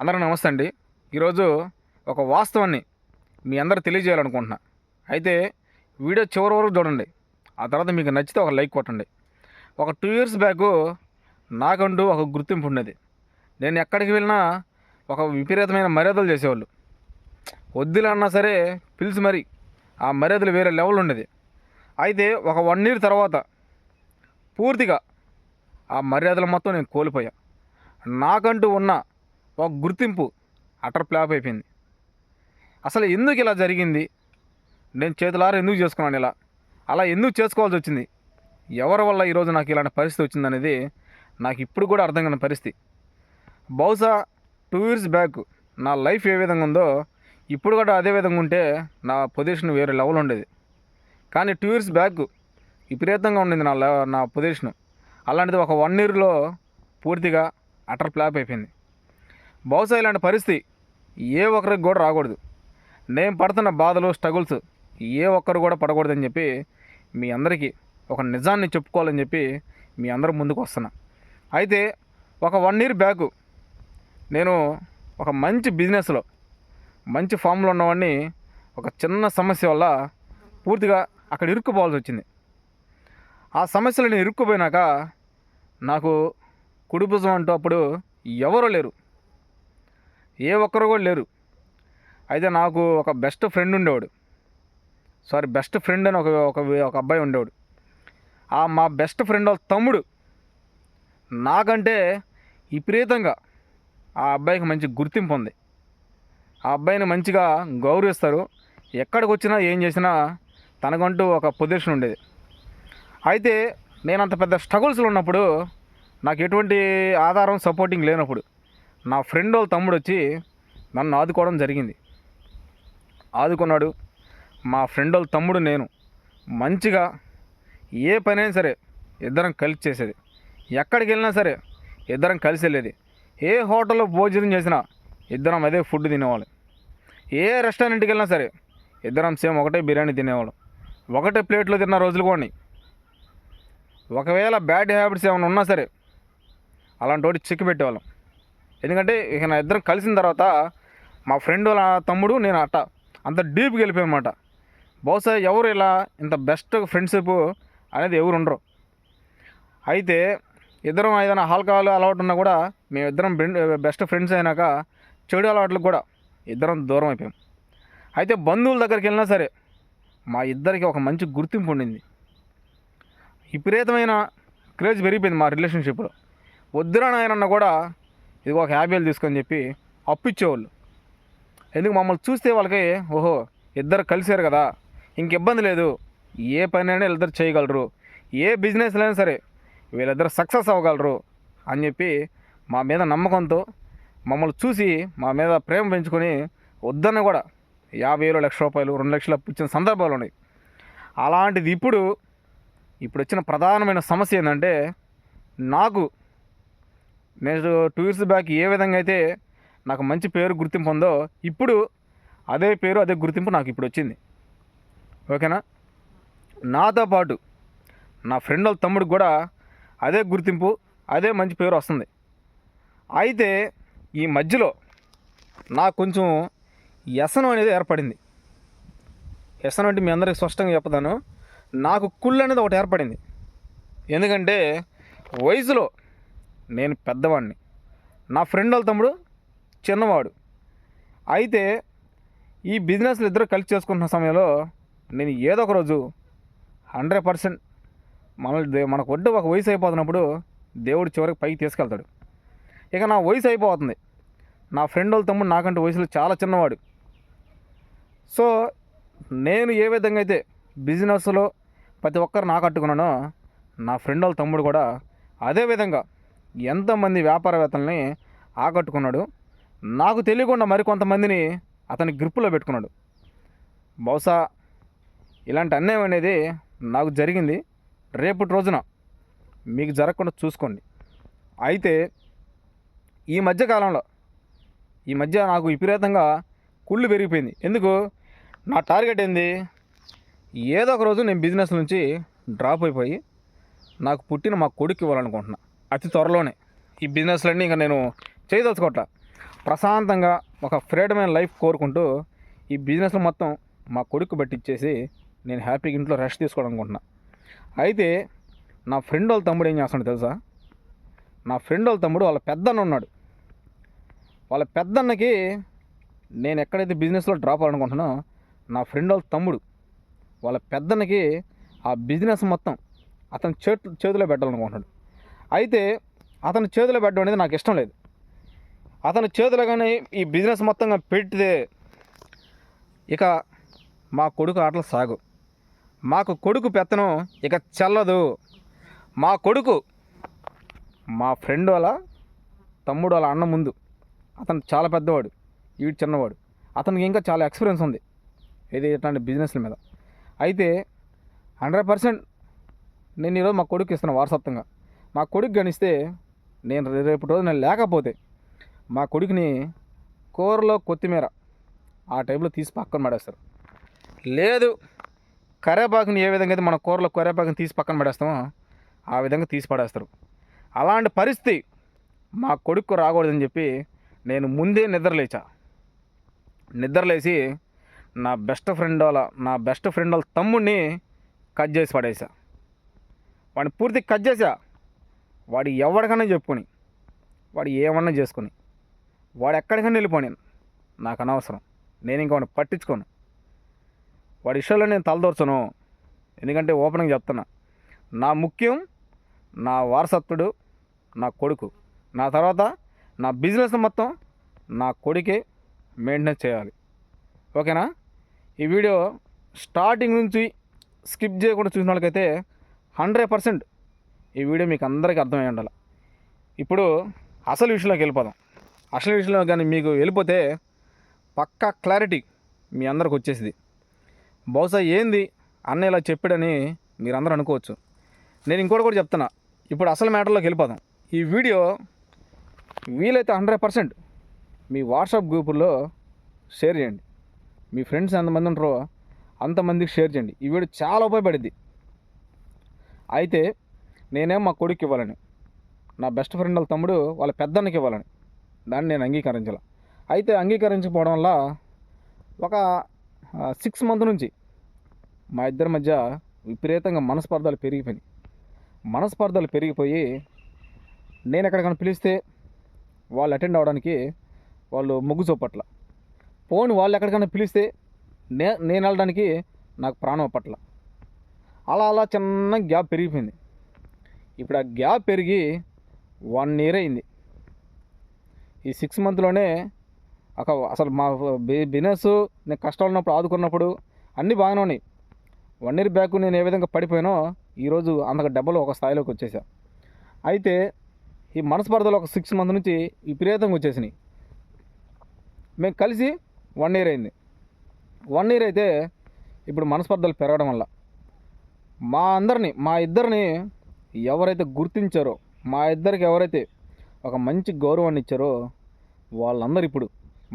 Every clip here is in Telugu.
అందరికీ నమస్తే అండి. ఈరోజు ఒక వాస్తవాన్ని మీ అందరూ తెలియజేయాలనుకుంటున్నా. అయితే వీడియో చివరి వరకు చూడండి. ఆ తర్వాత మీకు నచ్చితే ఒక లైక్ కొట్టండి. ఒక 2 ఇయర్స్ బ్యాకు నాకంటూ ఒక గుర్తింపు ఉండేది. నేను ఎక్కడికి వెళ్ళినా ఒక విపరీతమైన మర్యాదలు చేసేవాళ్ళు. వద్దులన్నా సరే పిలిచి మరి ఆ మర్యాదలు వేరే లెవెల్ ఉండేది. అయితే ఒక 1 ఇయర్ తర్వాత పూర్తిగా ఆ మర్యాదలు మొత్తం నేను కోల్పోయా. నాకంటూ ఉన్న ఒక గుర్తింపు అటర్ ఫ్లాప్ అయిపోయింది. అసలు ఎందుకు ఇలా జరిగింది? నేను చేతులారా ఎందుకు చేసుకున్నాను ఇలా? అలా ఎందుకు చేసుకోవాల్సి వచ్చింది? ఎవరి వల్ల ఈరోజు నాకు ఇలాంటి పరిస్థితి వచ్చిందనేది నాకు ఇప్పుడు కూడా అర్థం కాని పరిస్థితి. బహుశా 2 ఇయర్స్ బ్యాక్ నా లైఫ్ ఏ విధంగా ఉందో ఇప్పుడు కూడా అదే విధంగా ఉంటే నా పొజిషన్ వేరే లెవెల్ ఉండేది. కానీ 2 ఇయర్స్ బ్యాక్ విపరీతంగా ఉండింది నా పొజిషను. అలాంటిది ఒక 1 ఇయర్లో పూర్తిగా అటర్ ఫ్లాప్ అయిపోయింది. బహుశా ఇలాంటి పరిస్థితి ఏ ఒక్కరికి కూడా రాకూడదు. నేను పడుతున్న బాధలు స్ట్రగుల్స్ ఏ ఒక్కరు కూడా పడకూడదని చెప్పి మీ అందరికీ ఒక నిజాన్ని చెప్పుకోవాలని చెప్పి మీ అందరి ముందుకు వస్తున్నా. అయితే ఒక 1 ఇయర్ బ్యాకు నేను ఒక మంచి బిజినెస్లో మంచి ఫామ్లో ఉన్నవాడిని ఒక చిన్న సమస్య వల్ల పూర్తిగా అక్కడ ఇరుక్కుపోవాల్సి వచ్చింది. ఆ సమస్యలో నేను ఇరుక్కుపోయినాక నాకు కుడి భుజం అంటూ అప్పుడు ఎవరూ లేరు, ఏ ఒక్కరు కూడా లేరు. అయితే నాకు ఒక బెస్ట్ ఫ్రెండ్ ఉండేవాడు. బెస్ట్ ఫ్రెండ్ అని ఒక అబ్బాయి ఉండేవాడు. మా బెస్ట్ ఫ్రెండ్ వాళ్ళ తమ్ముడు నాకంటే విపరీతంగా ఆ అబ్బాయికి మంచి గుర్తింపు ఉంది. ఆ అబ్బాయిని మంచిగా గౌరవిస్తారు. ఎక్కడికి వచ్చినా ఏం చేసినా తనకంటూ ఒక పొజిషన్ ఉండేది. అయితే నేను అంత పెద్ద స్ట్రగుల్స్లో ఉన్నప్పుడు నాకు ఎటువంటి ఆధారం సపోర్టింగ్ లేనప్పుడు నా ఫ్రెండ్ వాళ్ళ తమ్ముడు వచ్చి నన్ను ఆదుకోవడం జరిగింది. ఆదుకున్నాడు. మా ఫ్రెండ్ వాళ్ళ తమ్ముడు నేను మంచిగా ఏ పని అయినా సరే ఇద్దరం కలిసి చేసేది. ఎక్కడికి వెళ్ళినా సరే ఇద్దరం కలిసి వెళ్ళేది. ఏ హోటల్లో భోజనం చేసినా ఇద్దరం అదే ఫుడ్ తినేవాళ్ళం. ఏ రెస్టారెంట్కి వెళ్ళినా సరే ఇద్దరం సేమ్ ఒకటే బిర్యానీ తినేవాళ్ళం. ఒకటే ప్లేట్లో తిన్న రోజులు కూడా. ఒకవేళ బ్యాడ్ హ్యాబిట్స్ ఏమైనా ఉన్నా సరే అలాంటి వాటి చెక్ పెట్టేవాళ్ళం. ఎందుకంటే ఇక నా ఇద్దరం కలిసిన తర్వాత మా ఫ్రెండ్ వాళ్ళ తమ్ముడు నేను అంత డీప్గా వెళ్ళిపోయామన్నమాట. బహుశా ఎవరు ఇలా ఇంత బెస్ట్ ఫ్రెండ్షిప్ అనేది ఎవరు ఉండరు. అయితే ఇద్దరం ఏదైనా ఆల్కహాల్ అలవాటు ఉన్నా కూడా మేమిద్దరం బెస్ట్ ఫ్రెండ్స్ అయినాక చెడు అలవాట్లకు కూడా ఇద్దరం దూరం అయిపోయాం. అయితే బంధువుల దగ్గరికి వెళ్ళినా సరే మా ఇద్దరికి ఒక మంచి గుర్తింపు ఉండింది. విపరీతమైన క్రేజ్ పెరిగిపోయింది మా రిలేషన్షిప్లో. వద్దురా నాయనన్న కూడా ఇదిగో ఒక 50,000 తీసుకొని చెప్పి అప్పు ఇచ్చేవాళ్ళు. ఎందుకు మమ్మల్ని చూస్తే వాళ్ళకి ఓహో ఇద్దరు కలిసారు కదా, ఇంక ఇబ్బంది లేదు, ఏ పని అయినా వీళ్ళిద్దరు చేయగలరు, ఏ బిజినెస్లో అయినా సరే వీళ్ళిద్దరు సక్సెస్ అవ్వగలరు అని చెప్పి మా మీద నమ్మకంతో మమ్మల్ని చూసి మా మీద ప్రేమ పెంచుకొని వద్దన్న కూడా 50,000 1,00,000 రూపాయలు 2 లక్షలు అప్పు ఇచ్చిన సందర్భాలు ఉన్నాయి. అలాంటిది ఇప్పుడు వచ్చిన ప్రధానమైన సమస్య ఏంటంటే నేను 2 ఇయర్స్ బ్యాక్ ఏ విధంగా అయితే నాకు మంచి పేరు గుర్తింపు ఉందో ఇప్పుడు అదే పేరు అదే గుర్తింపు నాకు ఇప్పుడు వచ్చింది. ఓకేనా? నాతో పాటు నా ఫ్రెండ్ వాళ్ళ తమ్ముడికి కూడా అదే గుర్తింపు అదే మంచి పేరు వస్తుంది. అయితే ఈ మధ్యలో నాకు కొంచెం వ్యసనం అనేది ఏర్పడింది. వ్యసనం అంటే మీ అందరికీ స్పష్టంగా చెప్తాను. నాకు కుళ్ళు అనేది ఒకటి ఏర్పడింది. ఎందుకంటే వయసులో నేను పెద్దవాడిని, నా ఫ్రెండ్ వాళ్ళ తమ్ముడు చిన్నవాడు. అయితే ఈ బిజినెస్లు ఇద్దరు కలిసి చేసుకుంటున్న సమయంలో నేను ఏదో ఒక రోజు 100% మనకు వడ్డు ఒక వయసు అయిపోతున్నప్పుడు దేవుడు చివరికి పైకి తీసుకెళ్తాడు. ఇక నా వయసు అయిపోతుంది. నా ఫ్రెండ్ వాళ్ళ తమ్ముడు నాకంటే వయసులో చాలా చిన్నవాడు. సో నేను ఏ విధంగా అయితే బిజినెస్లో ప్రతి ఒక్కరు నాకు కట్టుకున్నానో నా ఫ్రెండ్ వాళ్ళ తమ్ముడు కూడా అదేవిధంగా ఎంతోమంది వ్యాపారవేత్తల్ని ఆకట్టుకున్నాడు. నాకు తెలియకుండా మరికొంతమందిని అతని గ్రిప్పులో పెట్టుకున్నాడు. బహుశా ఇలాంటి అన్యాయం అనేది నాకు జరిగింది. రేపటి రోజున మీకు జరగకుండా చూసుకోండి. అయితే ఈ మధ్య నాకు విపరీతంగా కుళ్ళు పెరిగిపోయింది. ఎందుకు? నా టార్గెట్ ఏంది? ఏదో ఒక రోజు నేను బిజినెస్ నుంచి డ్రాప్ అయిపోయి నాకు పుట్టిన మా కొడుకు ఇవ్వాలనుకుంటున్నా. అతి త్వరలోనే ఈ బిజినెస్లన్నీ ఇంకా నేను చేయదలుచుకోవట్లా. ప్రశాంతంగా ఒక ఫ్రీడమ్ అయిన లైఫ్ కోరుకుంటూ ఈ బిజినెస్లో మొత్తం మా కొడుకు పట్టించేసి నేను హ్యాపీగా ఇంట్లో రెస్ట్ తీసుకోవడం అనుకుంటున్నా. అయితే నా ఫ్రెండ్ వాళ్ళ తమ్ముడు ఏం చేస్తాడు తెలుసా? నా ఫ్రెండ్ వాళ్ళ తమ్ముడు వాళ్ళ పెద్దన్న ఉన్నాడు. వాళ్ళ పెద్దన్నకి నేను ఎక్కడైతే బిజినెస్లో డ్రాప్ అవ్వాలనుకుంటున్నానో నా ఫ్రెండ్ వాళ్ళ తమ్ముడు వాళ్ళ పెద్దన్నకి ఆ బిజినెస్ మొత్తం అతని చేతిలో పెట్టాలనుకుంటున్నాడు. అయితే అతని చేతిలో పెట్టడం అనేది నాకు ఇష్టం లేదు. అతని చేతిలో కానీ ఈ బిజినెస్ మొత్తంగా పెడితే ఇక మా కొడుకు ఆటలు సాగు. మాకు కొడుకు పెత్తనం ఇక చెల్లదు. మా కొడుకు మా ఫ్రెండ్ వాళ్ళ తమ్ముడు వాళ్ళ అన్న ముందు అతను చాలా పెద్దవాడు, వీడు చిన్నవాడు. అతనికి ఇంకా చాలా ఎక్స్పీరియన్స్ ఉంది ఇట్లాంటి బిజినెస్ల మీద. అయితే 100% నేను ఈరోజు మా కొడుకు ఇస్తాను వారసత్వంగా. మా కొడుకు గణిస్తే నేను రేపటి రోజు నేను లేకపోతే మా కొడుకుని కూరలో కొత్తిమీర ఆ టైంలో తీసి పక్కన పడేస్తారు. లేదు, కరివేపాకుని ఏ విధంగా అయితే మన కూరలో కరివేపాకుని తీసి పక్కన పడేస్తామో ఆ విధంగా తీసి పడేస్తారు. అలాంటి పరిస్థితి మా కొడుకు రాకూడదని చెప్పి నేను ముందే నిద్రలేసి నా బెస్ట్ ఫ్రెండ్ వాళ్ళ తమ్ముడిని కట్ చేసి పడేసా. వాడిని పూర్తి కట్ చేసా. వాడు ఎవరికైనా చెప్పుకొని, వాడు ఏమన్నా చేసుకొని, వాడు ఎక్కడికైనా వెళ్ళిపోయి నాకు అనవసరం. నేను ఇంకా వాడిని పట్టించుకోను. వాడి విషయంలో నేను తలదూర్చను. ఎందుకంటే ఓపెన్గా చెప్తున్నా, నా ముఖ్యం నా వారసత్వుడు నా కొడుకు. నా తర్వాత నా బిజినెస్ మొత్తం నా కొడుకే మెయింటెనెన్స్ చేయాలి. ఓకేనా? ఈ వీడియో స్టార్టింగ్ నుంచి స్కిప్ చేయకుండా చూసిన వాళ్ళకైతే 100% ఈ వీడియో మీకు అందరికీ అర్థమై ఉండాలి. ఇప్పుడు అసలు విషయంలోకి వెళ్ళిపోదాం. అసలు విషయంలో కానీ మీకు వెళ్ళిపోతే పక్కా క్లారిటీ మీ అందరికి వచ్చేసింది. బహుశా ఏంది అన్న ఇలా చెప్పాడని మీరు అందరూ అనుకోవచ్చు. నేను ఇంకోటి కూడా చెప్తున్నా. ఇప్పుడు అసలు మ్యాటర్లోకి వెళ్ళిపోదాం. ఈ వీడియో వీలైతే 100% మీ వాట్సాప్ గ్రూపుల్లో షేర్ చేయండి. మీ ఫ్రెండ్స్ ఎంతమంది ఉంటారో అంతమందికి షేర్ చేయండి. ఈ వీడియో చాలా ఉపయోగపడింది. అయితే నేనేం మా కొడుకు ఇవ్వాలని, నా బెస్ట్ ఫ్రెండ్ వాళ్ళ తమ్ముడు వాళ్ళ పెద్దన్నకి ఇవ్వాలని దాన్ని నేను అంగీకరించాల. అయితే అంగీకరించకపోవడం వల్ల ఒక 6 months నుంచి మా ఇద్దరి మధ్య విపరీతంగా మనస్పర్ధలు పెరిగిపోయి నేను ఎక్కడికైనా పిలిస్తే వాళ్ళు అటెండ్ అవ్వడానికి వాళ్ళు మొగ్గు చూపట్ల. పోను వాళ్ళు ఎక్కడికైనా పిలిస్తే నేను వెళ్ళడానికి నాకు ప్రాణం పట్ల. అలా చిన్న గ్యాప్ పెరిగిపోయింది. ఇప్పుడు ఆ గ్యాప్ పెరిగి 1 year అయింది. ఈ 6 monthsలోనే అసలు మా బిజినెస్ నేను కష్టాలు ఉన్నప్పుడు ఆదుకున్నప్పుడు అన్నీ బాగానే ఉన్నాయి. 1 year బ్యాక్ నేను ఏ విధంగా పడిపోయానో ఈరోజు అంతకు డబ్బులు ఒక స్థాయిలోకి వచ్చేసా. అయితే ఈ మనస్పర్ధలు ఒక 6 months నుంచి విపరీతంగా వచ్చేసినాయి. మేము కలిసి 1 year అయింది. 1 year అయితే ఇప్పుడు మనస్పర్ధలు పెరగడం వల్ల మా ఇద్దరిని ఎవరైతే గుర్తించారో, మా ఇద్దరికి ఎవరైతే ఒక మంచి గౌరవాన్ని ఇచ్చారో వాళ్ళందరూ ఇప్పుడు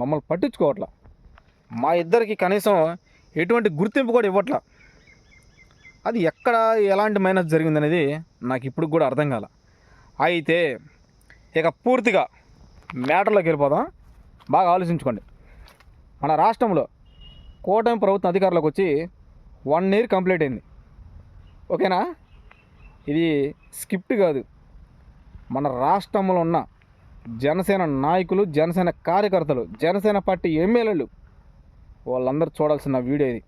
మమ్మల్ని పట్టించుకోవట్లా. మా ఇద్దరికి కనీసం ఎటువంటి గుర్తింపు కూడా ఇవ్వట్లా. అది ఎక్కడ ఎలాంటి మైనస్ జరిగిందనేది నాకు ఇప్పుడు కూడా అర్థం కాల. అయితే ఇక పూర్తిగా మ్యాటర్లోకి వెళ్ళిపోదాం. బాగా ఆలోచించుకోండి. మన రాష్ట్రంలో కూటమి ప్రభుత్వం అధికారంలోకి వచ్చి 1 year కంప్లీట్ అయింది. ఓకేనా? ఇది స్క్రిప్ట్ కాదు. మన రాష్ట్రంలో ఉన్న జనసేన నాయకులు, జనసేన కార్యకర్తలు, జనసేన పార్టీ ఎమ్మెల్యేలు వాళ్ళందరూ చూడాల్సిన వీడియో ఇది.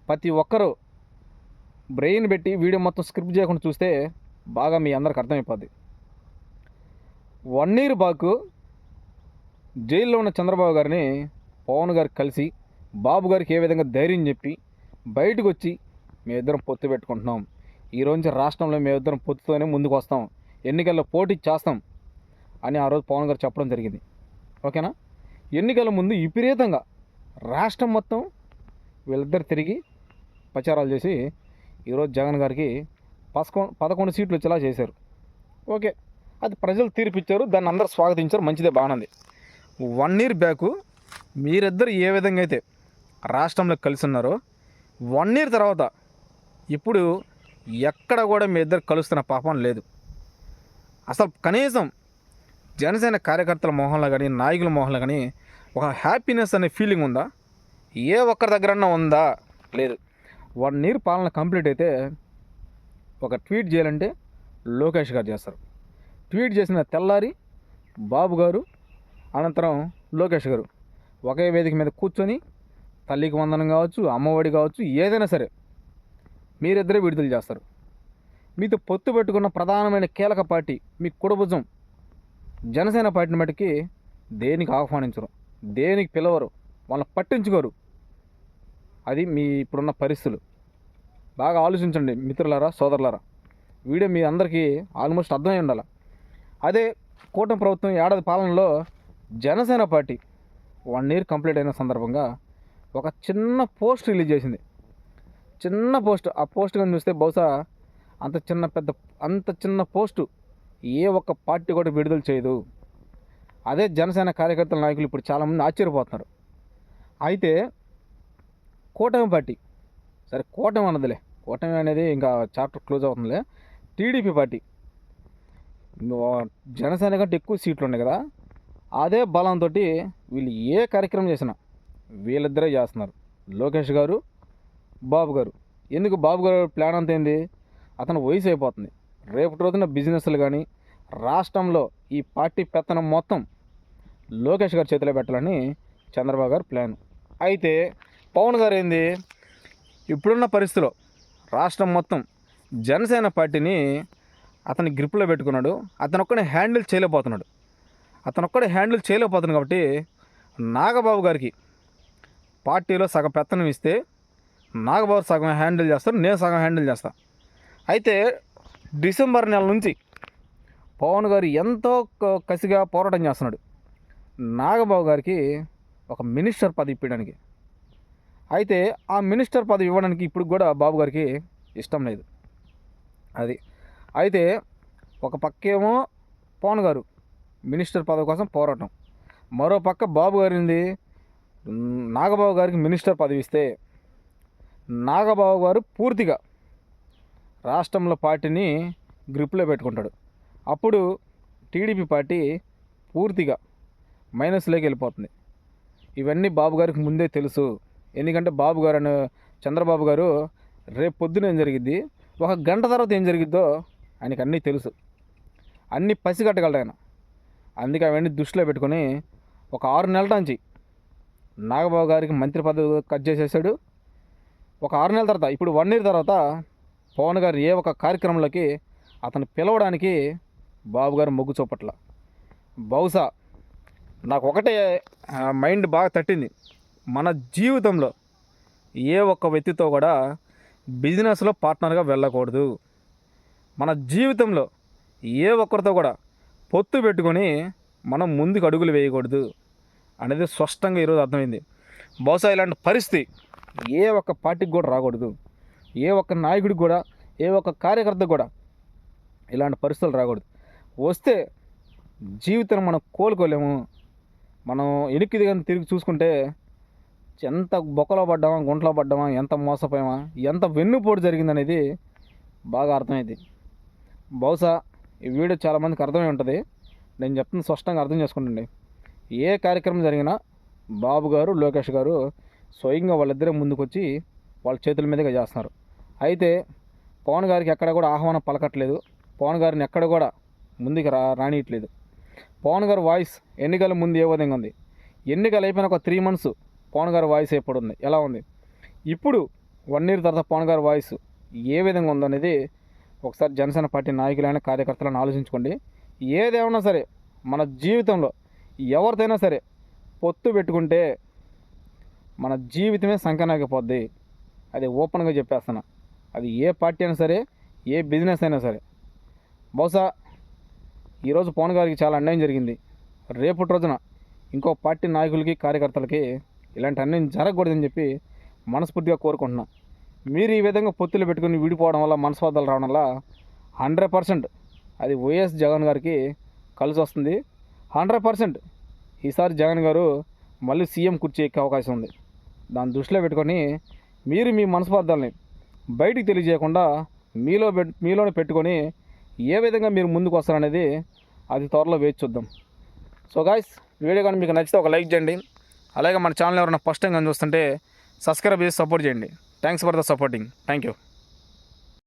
ప్రతి ఒక్కరూ బ్రెయిన్ పెట్టి వీడియో మొత్తం స్క్రిప్ట్ చేయకుండా చూస్తే బాగా మీ అందరికి అర్థమైపోద్ది. 1 year బ్యాక్ జైల్లో ఉన్న చంద్రబాబు గారిని పవన్ గారికి కలిసి బాబు గారికి ఏ విధంగా ధైర్యం చెప్పి బయటకు వచ్చి మేమిద్దరం పొత్తు పెట్టుకుంటున్నాం, ఈ రోజు రాష్ట్రంలో మేమిద్దరం పొత్తుతోనే ముందుకు వస్తాం, ఎన్నికల్లో పోటీ చేస్తాం అని ఆ రోజు పవన్ గారు చెప్పడం జరిగింది. ఓకేనా? ఎన్నికల ముందు విపరీతంగా రాష్ట్రం మొత్తం వీళ్ళిద్దరు తిరిగి ప్రచారాలు చేసి ఈరోజు జగన్ గారికి 11 సీట్లు వచ్చేలా చేశారు. ఓకే, అది ప్రజలు తీర్పిచ్చారు, దాన్ని అందరూ స్వాగతించారు, మంచిదే, బాగుంది. 1 year బ్యాక్ మీరిద్దరు ఏ విధంగా అయితే రాష్ట్రంలో కలిసి ఉన్నారో 1 year తర్వాత ఇప్పుడు ఎక్కడ కూడా మీ ఇద్దరు కలుస్తున్న పాపం లేదు. అసలు కనీసం జనసేన కార్యకర్తల మొహంలో కానీ నాయకుల మొహంలో కానీ ఒక హ్యాపీనెస్ అనే ఫీలింగ్ ఉందా? ఏ ఒక్కరి దగ్గరన్నా ఉందా? లేదు. 1 ఇయర్ పాలన కంప్లీట్ అయితే ఒక ట్వీట్ చేయాలంటే లోకేష్ గారు చేస్తారు. ట్వీట్ చేసిన తెల్లారి బాబు గారు, అనంతరం లోకేష్ గారు ఒకే వేదిక మీద కూర్చొని తల్లికి వందనం కావచ్చు, అమ్మఒడి కావచ్చు, ఏదైనా సరే మీరిద్దరే విడుదల చేస్తారు. మీతో పొత్తు పెట్టుకున్న ప్రధానమైన కీలక పార్టీ మీ కుడభుజం జనసేన పార్టీని మటుకి దేనికి ఆహ్వానించరు, దేనికి పిలవరు, వాళ్ళని పట్టించుకోరు. అది మీ ఇప్పుడున్న పరిస్థితులు. బాగా ఆలోచించండి మిత్రులారా, సోదరులారా. వీడియో మీ అందరికీ ఆల్మోస్ట్ అర్థమై ఉండాలి. అదే కూటమి ప్రభుత్వం ఏడాది పాలనలో జనసేన పార్టీ 1 ఇయర్ కంప్లీట్ అయిన సందర్భంగా ఒక చిన్న పోస్ట్ రిలీజ్ చేసింది. చిన్న పోస్ట్. ఆ పోస్ట్ కానీ చూస్తే బహుశా అంత చిన్న పోస్టు ఏ ఒక్క పార్టీ కూడా విడుదల చేయదు. అదే జనసేన కార్యకర్తల నాయకులు ఇప్పుడు చాలామంది ఆశ్చర్యపోతున్నారు. అయితే కూటమి పార్టీ, సరే కూటమి అన్నదిలే, కూటమి అనేది ఇంకా చాప్టర్ క్లోజ్ అవుతుందిలే. టీడీపీ పార్టీ జనసేన కంటే ఎక్కువ సీట్లు ఉన్నాయి కదా, అదే బలంతో వీళ్ళు ఏ కార్యక్రమం చేసినా వీళ్ళిద్దరే చేస్తున్నారు, లోకేష్ గారు, బాబు గారు. ఎందుకు బాబు గారు ప్లాన్ అంత ఏంది? అతను వయసు అయిపోతుంది. రేపటి రోజున బిజినెస్లు కానీ రాష్ట్రంలో ఈ పార్టీ పెత్తనం మొత్తం లోకేష్ గారి చేతిలో పెట్టాలని చంద్రబాబు గారు ప్లాన్. అయితే పవన్ గారు ఏంది, ఇప్పుడున్న పరిస్థితిలో రాష్ట్రం మొత్తం జనసేన పార్టీని అతని గ్రిప్లో పెట్టుకున్నాడు. అతను ఒక్కడే హ్యాండిల్ చేయలేకపోతున్నాడు కాబట్టి నాగబాబు గారికి పార్టీలో సగం పెత్తనం ఇస్తే నాగబాబు సగం హ్యాండిల్ చేస్తారు, నేను సగం హ్యాండిల్ చేస్తాను. అయితే డిసెంబర్ నెల నుంచి పవన్ గారు ఎంతో కసిగా పోరాటం చేస్తున్నాడు నాగబాబు గారికి ఒక మినిస్టర్ పదవి ఇవ్వడానికి. అయితే ఆ మినిస్టర్ పదవి ఇవ్వడానికి ఇప్పుడు కూడా బాబు గారికి ఇష్టం లేదు. అది అయితే ఒక పక్కేమో పవన్ గారు మినిస్టర్ పదవి కోసం పోరాటం, మరో పక్క బాబు గారింది నాగబాబు గారికి మినిస్టర్ పదవి ఇస్తే నాగబాబు గారు పూర్తిగా రాష్ట్రంలో పార్టీని గ్రిప్లో పెట్టుకుంటాడు. అప్పుడు టీడీపీ పార్టీ పూర్తిగా మైనస్లోకి వెళ్ళిపోతుంది. ఇవన్నీ బాబు గారికి ముందే తెలుసు. ఎందుకంటే బాబు గారు చంద్రబాబు గారు రేపు పొద్దున ఏం జరిగిద్ది, ఒక గంట తర్వాత ఏం జరిగిద్దో ఆయనకి అన్నీ తెలుసు, అన్నీ పసిగట్టగలడు ఆయన. అందుకే అవన్నీ దృష్టిలో పెట్టుకొని ఒక 6 నెలల నుంచి నాగబాబు గారికి మంత్రి పదవి కట్ చేసేసాడు. ఒక 6 నెలల తర్వాత, ఇప్పుడు 1 ఇయర్ తర్వాత పవన్ గారు ఏ ఒక కార్యక్రమంలోకి అతను పిలవడానికి బాబు గారు మొగ్గు చూపట్ల. బహుశా నాకు ఒకటే మైండ్ బాగా తట్టింది, మన జీవితంలో ఏ ఒక్క వ్యక్తితో కూడా బిజినెస్లో పార్ట్నర్గా వెళ్ళకూడదు, మన జీవితంలో ఏ ఒక్కరితో కూడా పొత్తు పెట్టుకొని మనం ముందుకు అడుగులు వేయకూడదు అనేది స్పష్టంగా ఈరోజు అర్థమైంది. బహుశా ఇలాంటి పరిస్థితి ఏ ఒక్క పార్టీకి కూడా రాకూడదు, ఏ ఒక్క నాయకుడికి కూడా, ఏ ఒక్క కార్యకర్తకు కూడా ఇలాంటి పరిస్థితులు రాకూడదు. వస్తే జీవితం మనం కోలుకోలేము. మనం ఎనిక్కిది కానీ తిరిగి చూసుకుంటే ఎంత బొక్కలో పడ్డామా, గుంటలో పడ్డామా, ఎంత మోసపోయామా, ఎంత వెన్నుపోటు జరిగిందనేది బాగా అర్థమైంది. బహుశా ఈ వీడియో చాలామందికి అర్థమై ఉంటుంది. నేను చెప్తున్న స్పష్టంగా అర్థం చేసుకుంటుండే. ఏ కార్యక్రమం జరిగినా బాబు గారు, లోకేష్ గారు స్వయంగా వాళ్ళిద్దరే ముందుకు వచ్చి వాళ్ళ చేతుల మీదుగా చేస్తున్నారు. అయితే పవన్ గారికి ఎక్కడ కూడా ఆహ్వానం పలకట్లేదు, పవన్ గారిని ఎక్కడ కూడా ముందుకు రానియట్లేదు. పవన్ గారి వాయిస్ ఎన్నికల ముందు ఏ విధంగా ఉంది, ఎన్నికలు అయిపోయిన ఒక 3 months పవన్ గారి వాయిస్ ఎప్పుడు ఉంది, ఎలా ఉంది, ఇప్పుడు 1 year తర్వాత పవన్ గారి వాయిస్ ఏ విధంగా ఉందనేది ఒకసారి జనసేన పార్టీ నాయకులైన కార్యకర్తలను ఆలోచించుకోండి. ఏదేమన్నా సరే మన జీవితంలో ఎవరితోనైనా సరే పొత్తు పెట్టుకుంటే మన జీవితమే సంకనాగిపోద్ది. అది ఓపెన్గా చెప్పేస్తున్నా. అది ఏ పార్టీ అయినా సరే, ఏ బిజినెస్ అయినా సరే. బహుశా ఈరోజు పవన్ గారికి చాలా అన్యాయం జరిగింది. రేపటి రోజున ఇంకో పార్టీ నాయకులకి, కార్యకర్తలకి ఇలాంటి అన్యాయం జరగకూడదని చెప్పి మనస్ఫూర్తిగా కోరుకుంటున్నా. మీరు ఈ విధంగా పొత్తులు పెట్టుకుని విడిపోవడం వల్ల, మనస్వాదాలు రావడం వల్ల 100% అది వైఎస్ జగన్ గారికి కలిసి వస్తుంది. 100% ఈసారి జగన్ గారు మళ్ళీ సీఎం కుర్చీ ఎక్కే అవకాశం ఉంది. దాన్ని దృష్టిలో పెట్టుకొని మీరు మీ మనస్పార్థాలని బయటికి తెలియజేయకుండా మీలోనే పెట్టుకొని ఏ విధంగా మీరు ముందుకు వస్తారనేది అది త్వరలో వేచి చూద్దాం. సో గాయ్స్, వీడియో కానీ మీకు నచ్చితే ఒక లైక్ చేయండి. అలాగే మన ఛానల్ ఎవరైనా ఫస్ట్ టైం కానీ చూస్తుంటే సబ్స్క్రైబ్ చేసి సపోర్ట్ చేయండి. Thanks for the supporting. Thank you.